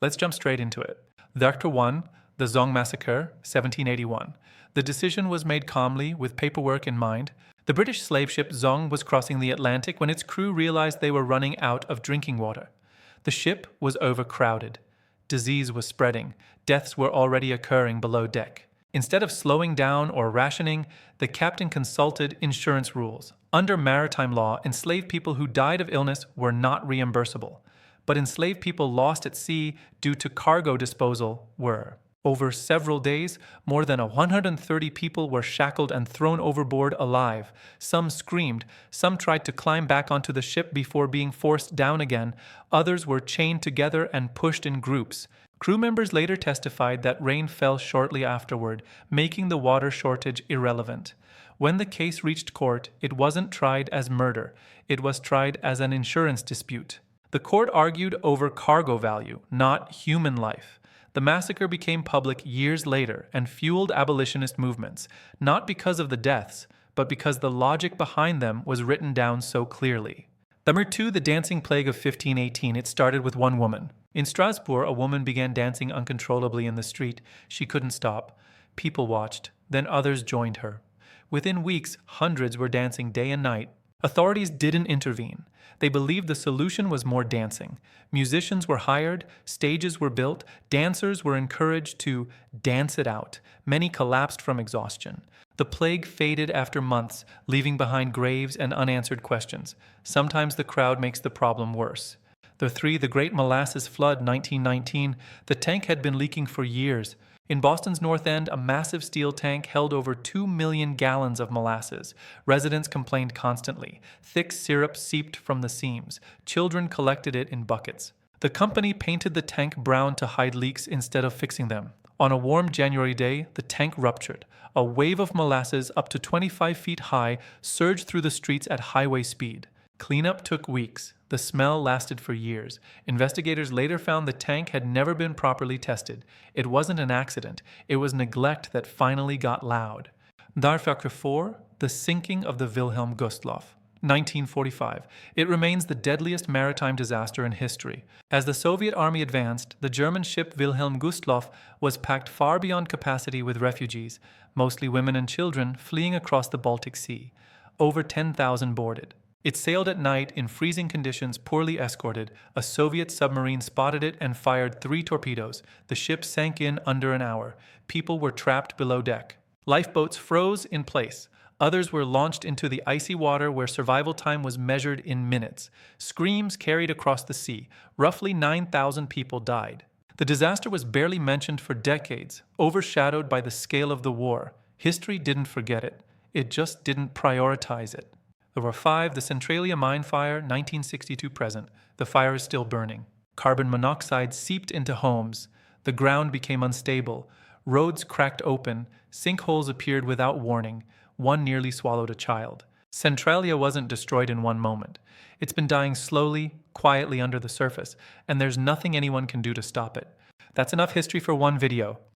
Let's jump straight into it. Dr. 1, the Zong Massacre, 1781. The decision was made calmly, with paperwork in mind. The British slave ship Zong was crossing the Atlantic when its crew realized they were running out of drinking water. The ship was overcrowded. Disease was spreading. Deaths were already occurring below deck. Instead of slowing down or rationing, the captain consulted insurance rules. Under maritime law, enslaved people who died of illness were not reimbursable, but enslaved people lost at sea due to cargo disposal were. Over several days, more than 130 people were shackled and thrown overboard alive. Some screamed, some tried to climb back onto the ship before being forced down again, others were chained together and pushed in groups. Crew members later testified that rain fell shortly afterward, making the water shortage irrelevant. When the case reached court, it wasn't tried as murder, it was tried as an insurance dispute. The court argued over cargo value, not human life. The massacre became public years later and fueled abolitionist movements, not because of the deaths, but because the logic behind them was written down so clearly. Number 2, the dancing plague of 1518. It started with one woman. In Strasbourg, a woman began dancing uncontrollably in the street. She couldn't stop. People watched. Then others joined her. Within weeks, hundreds were dancing day and night. Authorities didn't intervene. They believed the solution was more dancing. Musicians were hired, stages were built, dancers were encouraged to dance it out. Many collapsed from exhaustion. The plague faded after months, leaving behind graves and unanswered questions. Sometimes the crowd makes the problem worse. The Great Molasses Flood, 1919. The tank had been leaking for years. In Boston's North End, a massive steel tank held over 2 million gallons of molasses. Residents complained constantly. Thick syrup seeped from the seams. Children collected it in buckets. The company painted the tank brown to hide leaks instead of fixing them. On a warm January day, the tank ruptured. A wave of molasses up to 25 feet high surged through the streets at highway speed. Cleanup took weeks. The smell lasted for years. Investigators later found the tank had never been properly tested. It wasn't an accident. It was neglect that finally got loud. Darfur 4, the sinking of the Wilhelm Gustloff. 1945. It remains the deadliest maritime disaster in history. As the Soviet army advanced, the German ship Wilhelm Gustloff was packed far beyond capacity with refugees, mostly women and children, fleeing across the Baltic Sea. Over 10,000 boarded. It sailed at night in freezing conditions, poorly escorted. A Soviet submarine spotted it and fired 3 torpedoes. The ship sank in under an hour. People were trapped below deck. Lifeboats froze in place. Others were launched into the icy water where survival time was measured in minutes. Screams carried across the sea. Roughly 9,000 people died. The disaster was barely mentioned for decades, overshadowed by the scale of the war. History didn't forget it. It just didn't prioritize it. There were 5, the Centralia mine fire, 1962 present. The fire is still burning. Carbon monoxide seeped into homes. The ground became unstable. Roads cracked open. Sinkholes appeared without warning. One nearly swallowed a child. Centralia wasn't destroyed in one moment. It's been dying slowly, quietly under the surface, and there's nothing anyone can do to stop it. That's enough history for one video.